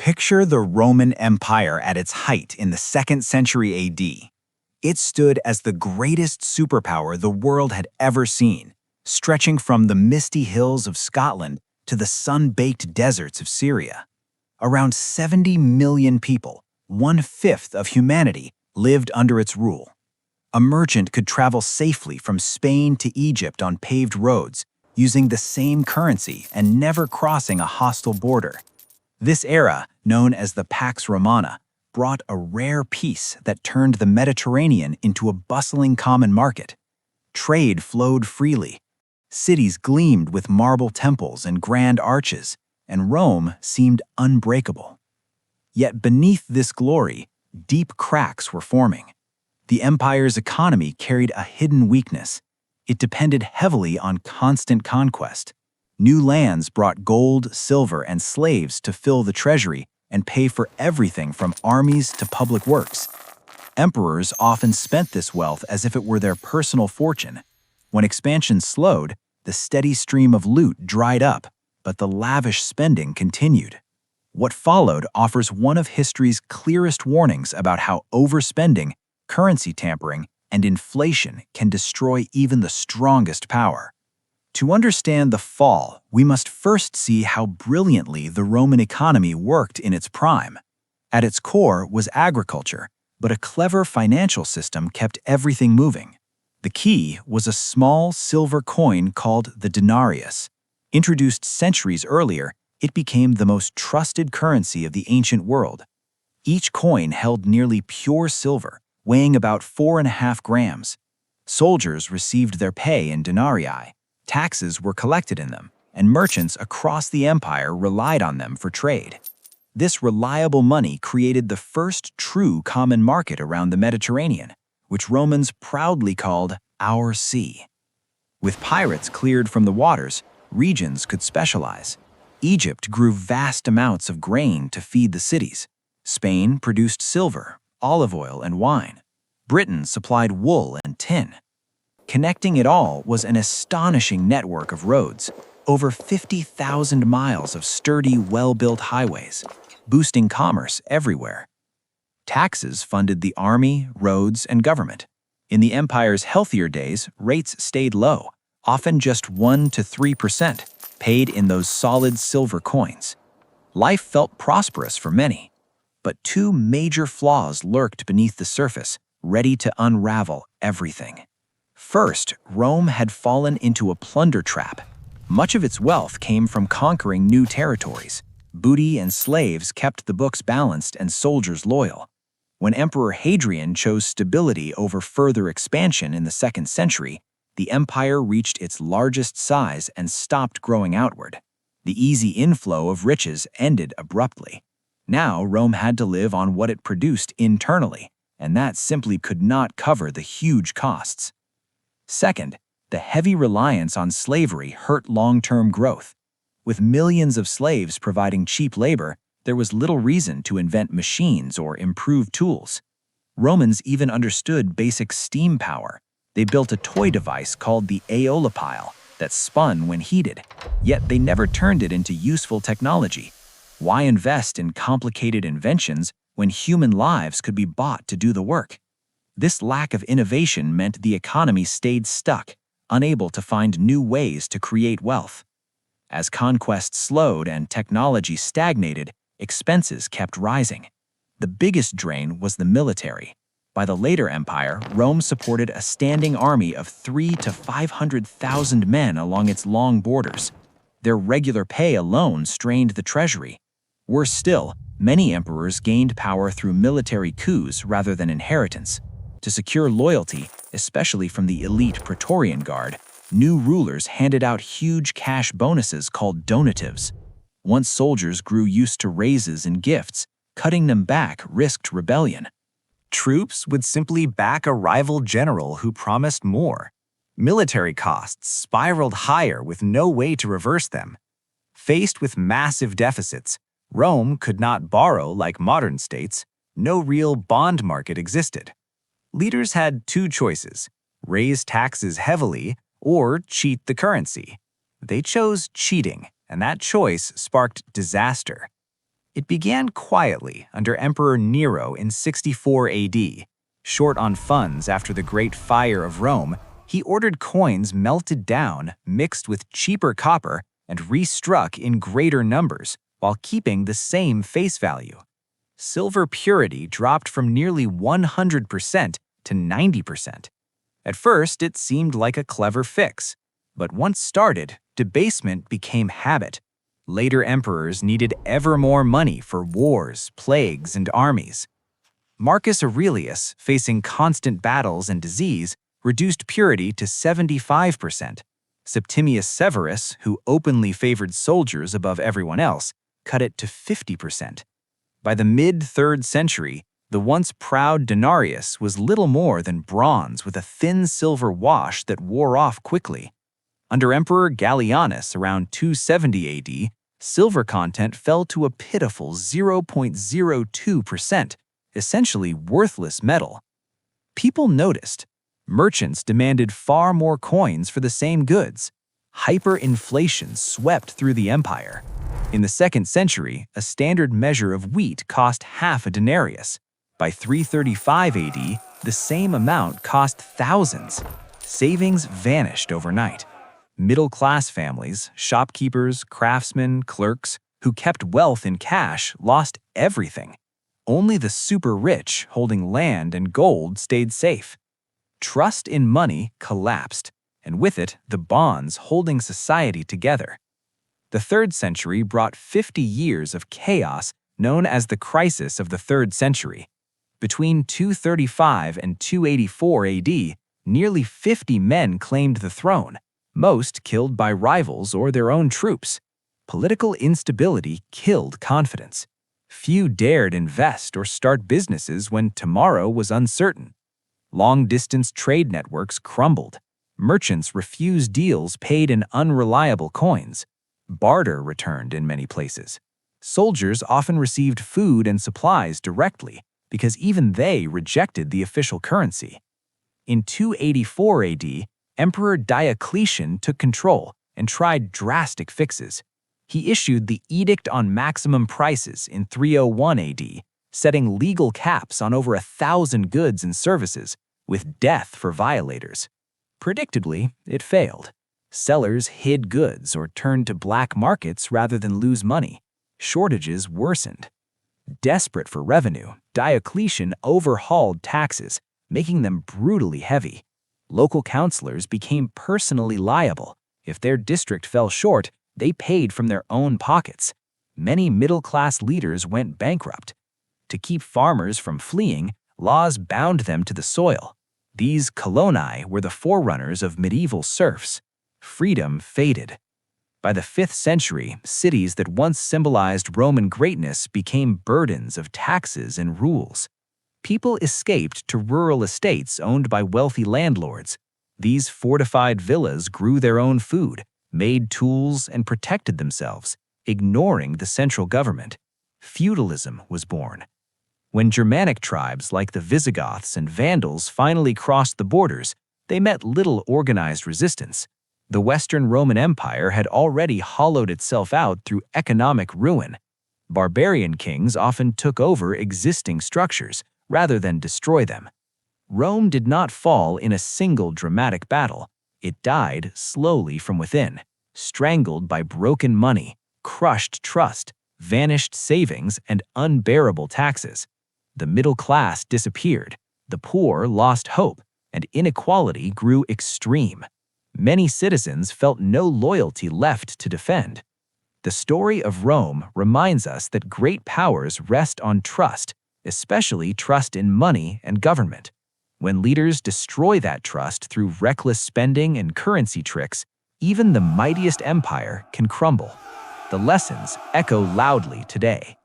Picture the Roman Empire at its height in the 2nd century AD. It stood as the greatest superpower the world had ever seen, stretching from the misty hills of Scotland to the sun-baked deserts of Syria. Around 70 million people, 1/5 of humanity, lived under its rule. A merchant could travel safely from Spain to Egypt on paved roads, using the same currency and never crossing a hostile border. This era, known as the Pax Romana, brought a rare peace that turned the Mediterranean into a bustling common market. Trade flowed freely. Cities gleamed with marble temples and grand arches, and Rome seemed unbreakable. Yet beneath this glory, deep cracks were forming. The empire's economy carried a hidden weakness. It depended heavily on constant conquest. New lands brought gold, silver, and slaves to fill the treasury and pay for everything from armies to public works. Emperors often spent this wealth as if it were their personal fortune. When expansion slowed, the steady stream of loot dried up, but the lavish spending continued. What followed offers one of history's clearest warnings about how overspending, currency tampering, and inflation can destroy even the strongest power. To understand the fall, we must first see how brilliantly the Roman economy worked in its prime. At its core was agriculture, but a clever financial system kept everything moving. The key was a small silver coin called the denarius. Introduced centuries earlier, it became the most trusted currency of the ancient world. Each coin held nearly pure silver, weighing about 4.5 grams. Soldiers received their pay in denarii. Taxes were collected in them, and merchants across the empire relied on them for trade. This reliable money created the first true common market around the Mediterranean, which Romans proudly called our sea. With pirates cleared from the waters, regions could specialize. Egypt grew vast amounts of grain to feed the cities. Spain produced silver, olive oil, and wine. Britain supplied wool and tin. Connecting it all was an astonishing network of roads, over 50,000 miles of sturdy, well-built highways, boosting commerce everywhere. Taxes funded the army, roads, and government. In the empire's healthier days, rates stayed low, often just 1 to 3%, paid in those solid silver coins. Life felt prosperous for many, but two major flaws lurked beneath the surface, ready to unravel everything. First, Rome had fallen into a plunder trap. Much of its wealth came from conquering new territories. Booty and slaves kept the books balanced and soldiers loyal. When Emperor Hadrian chose stability over further expansion in the 2nd century, the empire reached its largest size and stopped growing outward. The easy inflow of riches ended abruptly. Now Rome had to live on what it produced internally, and that simply could not cover the huge costs. Second, the heavy reliance on slavery hurt long-term growth. With millions of slaves providing cheap labor, there was little reason to invent machines or improve tools. Romans even understood basic steam power. They built a toy device called the aeolipile that spun when heated, yet they never turned it into useful technology. Why invest in complicated inventions when human lives could be bought to do the work? This lack of innovation meant the economy stayed stuck, unable to find new ways to create wealth. As conquest slowed and technology stagnated, expenses kept rising. The biggest drain was the military. By the later empire, Rome supported a standing army of 300,000 to 500,000 men along its long borders. Their regular pay alone strained the treasury. Worse still, many emperors gained power through military coups rather than inheritance. To secure loyalty, especially from the elite Praetorian Guard, new rulers handed out huge cash bonuses called donatives. Once soldiers grew used to raises and gifts, cutting them back risked rebellion. Troops would simply back a rival general who promised more. Military costs spiraled higher with no way to reverse them. Faced with massive deficits, Rome could not borrow like modern states. No real bond market existed. Leaders had two choices: raise taxes heavily or cheat the currency. They chose cheating, and that choice sparked disaster. It began quietly under Emperor Nero in 64 AD. Short on funds after the Great Fire of Rome, he ordered coins melted down, mixed with cheaper copper, and restruck in greater numbers, while keeping the same face value. Silver purity dropped from nearly 100% to 90%. At first, it seemed like a clever fix, but once started, debasement became habit. Later emperors needed ever more money for wars, plagues, and armies. Marcus Aurelius, facing constant battles and disease, reduced purity to 75%. Septimius Severus, who openly favored soldiers above everyone else, cut it to 50%. By the mid-3rd century, the once proud Denarius was little more than bronze with a thin silver wash that wore off quickly. Under Emperor Gallienus around 270 AD, silver content fell to a pitiful 0.02%, essentially worthless metal. People noticed. Merchants demanded far more coins for the same goods. Hyperinflation swept through the empire. In the 2nd century, a standard measure of wheat cost half a denarius. By 335 AD, the same amount cost thousands. Savings vanished overnight. Middle-class families, shopkeepers, craftsmen, clerks, who kept wealth in cash lost everything. Only the super-rich holding land and gold stayed safe. Trust in money collapsed, and with it, the bonds holding society together. The 3rd century brought 50 years of chaos known as the Crisis of the 3rd Century. Between 235 and 284 AD, nearly 50 men claimed the throne, most killed by rivals or their own troops. Political instability killed confidence. Few dared invest or start businesses when tomorrow was uncertain. Long-distance trade networks crumbled. Merchants refused deals paid in unreliable coins. Barter returned in many places. Soldiers often received food and supplies directly because even they rejected the official currency. In 284 AD, Emperor Diocletian took control and tried drastic fixes. He issued the Edict on Maximum Prices in 301 AD, setting legal caps on over 1,000 goods and services, with death for violators. Predictably, it failed. Sellers hid goods or turned to black markets rather than lose money. Shortages worsened. Desperate for revenue, Diocletian overhauled taxes, making them brutally heavy. Local councilors became personally liable. If their district fell short, they paid from their own pockets. Many middle-class leaders went bankrupt. To keep farmers from fleeing, laws bound them to the soil. These coloni were the forerunners of medieval serfs. Freedom faded. By the 5th century, cities that once symbolized Roman greatness became burdens of taxes and rules. People escaped to rural estates owned by wealthy landlords. These fortified villas grew their own food, made tools, and protected themselves, ignoring the central government. Feudalism was born. When Germanic tribes like the Visigoths and Vandals finally crossed the borders, they met little organized resistance. The Western Roman Empire had already hollowed itself out through economic ruin. Barbarian kings often took over existing structures rather than destroy them. Rome did not fall in a single dramatic battle. It died slowly from within, strangled by broken money, crushed trust, vanished savings, and unbearable taxes. The middle class disappeared, the poor lost hope, and inequality grew extreme. Many citizens felt no loyalty left to defend. The story of Rome reminds us that great powers rest on trust, especially trust in money and government. When leaders destroy that trust through reckless spending and currency tricks, even the mightiest empire can crumble. The lessons echo loudly today.